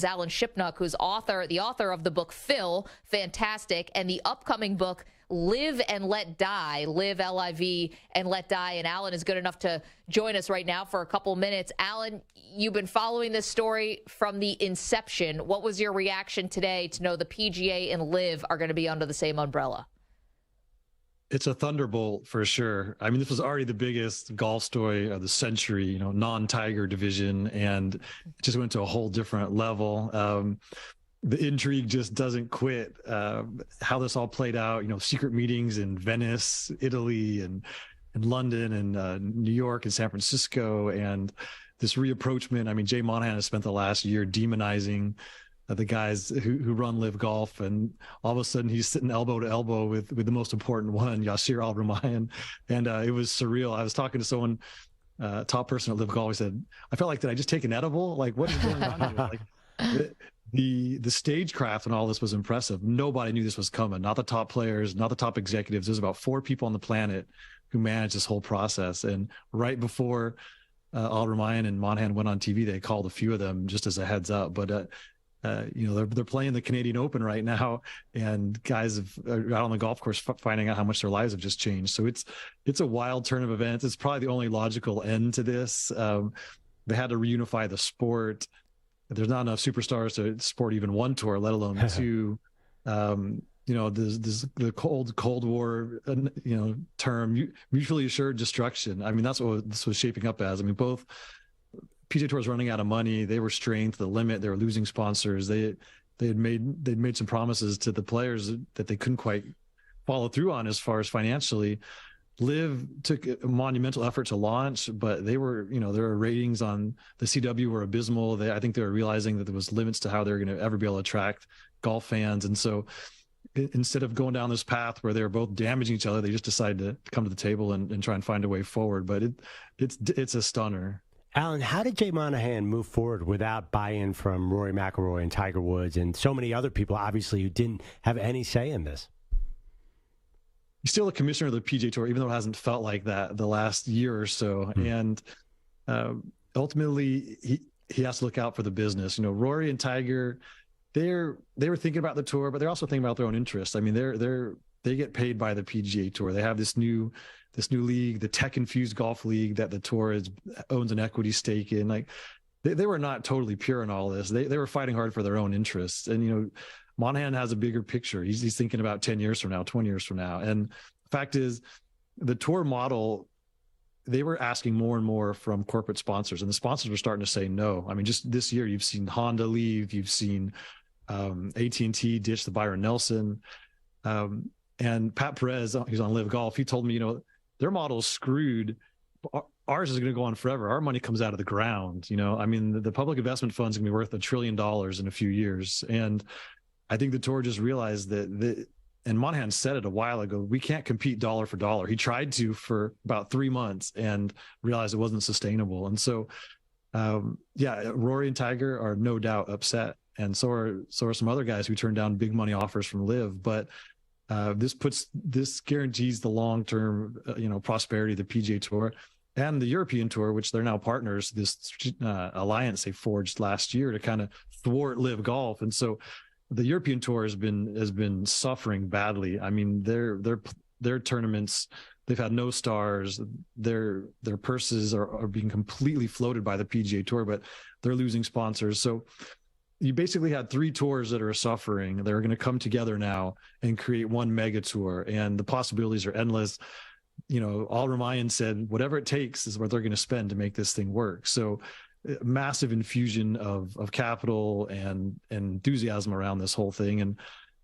Alan Shipnuck, who's the author of the book Phil, fantastic, and the upcoming book Live and Let Die, Live, L-I-V, and Let Die. And Alan is good enough to join us right now for a couple minutes. Alan, you've been following this story from the inception. What was your reaction today to know the PGA and Live are going to be under the same umbrella? It's a thunderbolt for sure. I mean, this was already the biggest golf story of the century, non-Tiger division, and it just went to a whole different level. The intrigue just doesn't quit. How this all played out, secret meetings in Venice, Italy, and London, and New York, and San Francisco, and this reapproachment. I mean, Jay Monahan has spent the last year demonizing the guys who run LIV Golf, and all of a sudden he's sitting elbow to elbow with the most important one, Yasir Al-Rumayyan, and it was surreal. I was talking to someone, top person at LIV Golf. He said, "I felt like, did I just take an edible? Like, what is going on here?" Like, the stagecraft and all this was impressive. Nobody knew this was coming. Not the top players, not the top executives. There's about 4 people on the planet who managed this whole process. And right before Al-Rumayyan and Monahan went on TV, they called a few of them just as a heads up. But they're playing the Canadian Open right now, and guys are out on the golf course finding out how much their lives have just changed. So it's a wild turn of events. It's probably the only logical end to this. They had to reunify the sport. There's not enough superstars to support even one tour, let alone 2. There's the Cold War, term, mutually assured destruction. I mean, that's what this was shaping up as. I mean, both PGA Tour was running out of money. They were strained to the limit. They were losing sponsors. They'd made some promises to the players that they couldn't quite follow through on as far as financially. LIV took a monumental effort to launch, but their ratings on the CW were abysmal. I think they were realizing that there was limits to how they were going to ever be able to attract golf fans. And so instead of going down this path where they were both damaging each other, they just decided to come to the table and try and find a way forward. But it's a stunner. Alan, how did Jay Monahan move forward without buy-in from Rory McIlroy and Tiger Woods and so many other people, obviously, who didn't have any say in this? He's still the commissioner of the PGA Tour, even though it hasn't felt like that the last year or so. And ultimately, he has to look out for the business. Rory and Tiger, they were thinking about the tour, but they're also thinking about their own interests. I mean, they get paid by the PGA Tour. They have this new league, the tech-infused golf league that the tour owns an equity stake in. Like, they were not totally pure in all this. They were fighting hard for their own interests. And, Monahan has a bigger picture. He's thinking about 10 years from now, 20 years from now. And the fact is, the tour model, they were asking more and more from corporate sponsors, and the sponsors were starting to say no. I mean, just this year, you've seen Honda leave, you've seen AT&T ditch the Byron Nelson. And Pat Perez, who's on LIV Golf, he told me, their model is screwed. Ours is going to go on forever. Our money comes out of the ground. I mean, the public investment fund's going to be worth $1 trillion in a few years. And I think the tour just realized that, and Monahan said it a while ago, we can't compete dollar for dollar. He tried to for about 3 months and realized it wasn't sustainable. And so, Rory and Tiger are no doubt upset. And so are some other guys who turned down big money offers from LIV. But this guarantees the long-term, prosperity of the PGA Tour and the European Tour, which they're now partners. This alliance they forged last year to kind of thwart LIV Golf, and so the European Tour has been suffering badly. I mean, their tournaments, they've had no stars. Their purses are being completely floated by the PGA Tour, but they're losing sponsors. So you basically had 3 tours that are suffering. They're going to come together now and create one mega tour, and the possibilities are endless. Al-Rumayyan said whatever it takes is what they're going to spend to make this thing work. So massive infusion of capital and enthusiasm around this whole thing. And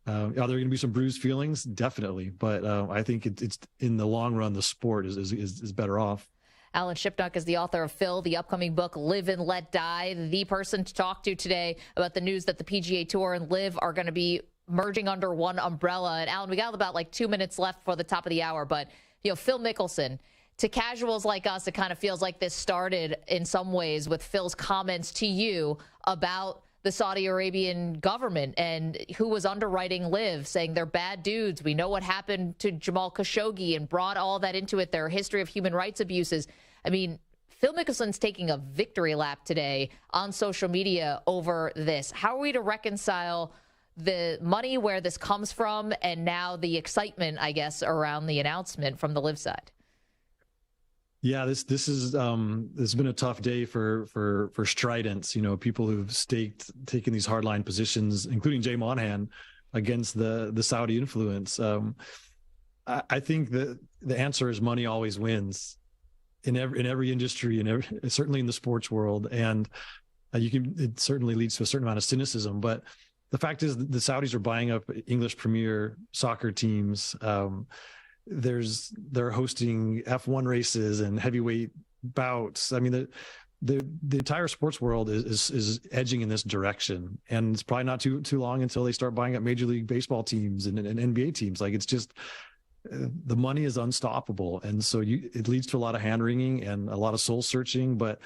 are there going to be some bruised feelings? Definitely. But I think it's in the long run, the sport is better off. Alan Shipnuck is the author of Phil, the upcoming book Live and Let Die, the person to talk to today about the news that the PGA Tour and LIV are going to be merging under one umbrella. And Alan, we got about 2 minutes left for the top of the hour, but Phil Mickelson, to casuals like us, it kind of feels like this started in some ways with Phil's comments to you about the Saudi Arabian government and who was underwriting LIV, saying they're bad dudes. We know what happened to Jamal Khashoggi and brought all that into it, their history of human rights abuses. I mean, Phil Mickelson's taking a victory lap today on social media over this. How are we to reconcile the money, where this comes from, and now the excitement, I guess, around the announcement from the LIV side? Yeah, this has been a tough day for stridents, people who've taken these hardline positions, including Jay Monahan, against the Saudi influence. I think that the answer is money always wins in every industry, and certainly in the sports world. And it certainly leads to a certain amount of cynicism. But the fact is the Saudis are buying up English Premier soccer teams. They're hosting F1 races and heavyweight bouts. I mean, the entire sports world is edging in this direction, and it's probably not too long until they start buying up Major League Baseball teams and NBA teams. Like, it's just the money is unstoppable, and so it leads to a lot of hand wringing and a lot of soul searching. But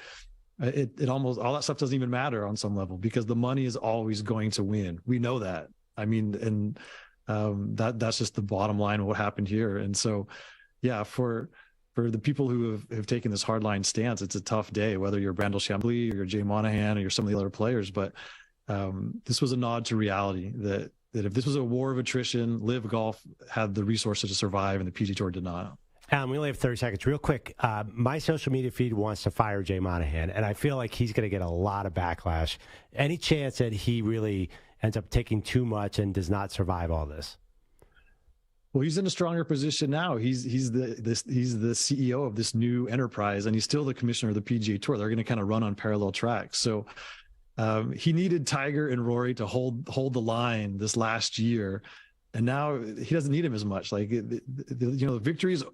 it almost, all that stuff doesn't even matter on some level, because the money is always going to win. We know that. I mean, and that's just the bottom line of what happened here. And so, yeah, for the people who have taken this hardline stance, it's a tough day, whether you're Brandel Chambly or you're Jay Monahan or you're some of the other players. But this was a nod to reality that if this was a war of attrition, LIV Golf had the resources to survive, and the PGA Tour did not. We only have 30 seconds. Real quick, my social media feed wants to fire Jay Monahan, and I feel like he's going to get a lot of backlash. Any chance that he really ends up taking too much and does not survive all this? Well, he's in a stronger position now. He's the CEO of this new enterprise, and he's still the commissioner of the PGA Tour. They're going to kind of run on parallel tracks. So he needed Tiger and Rory to hold the line this last year, and now he doesn't need him as much. Like, the victories.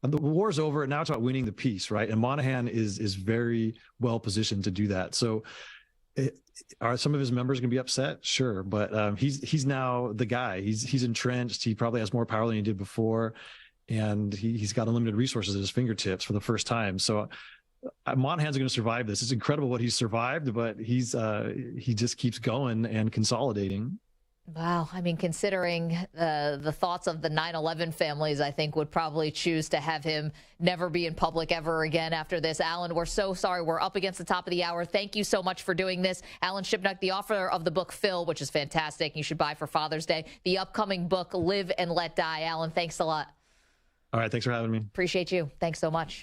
The war's over, and now it's about winning the piece, right? And Monahan is very well positioned to do that. So, are some of his members going to be upset? Sure, but he's now the guy. He's entrenched. He probably has more power than he did before, and he's got unlimited resources at his fingertips for the first time. So, Monahan's going to survive this. It's incredible what he's survived, but he just keeps going and consolidating. Wow. I mean, considering the thoughts of the 9/11 families, I think would probably choose to have him never be in public ever again after this. Alan, we're so sorry. We're up against the top of the hour. Thank you so much for doing this. Alan Shipnuck, the author of the book Phil, which is fantastic. You should buy for Father's Day. The upcoming book, Live and Let Die. Alan, thanks a lot. All right. Thanks for having me. Appreciate you. Thanks so much.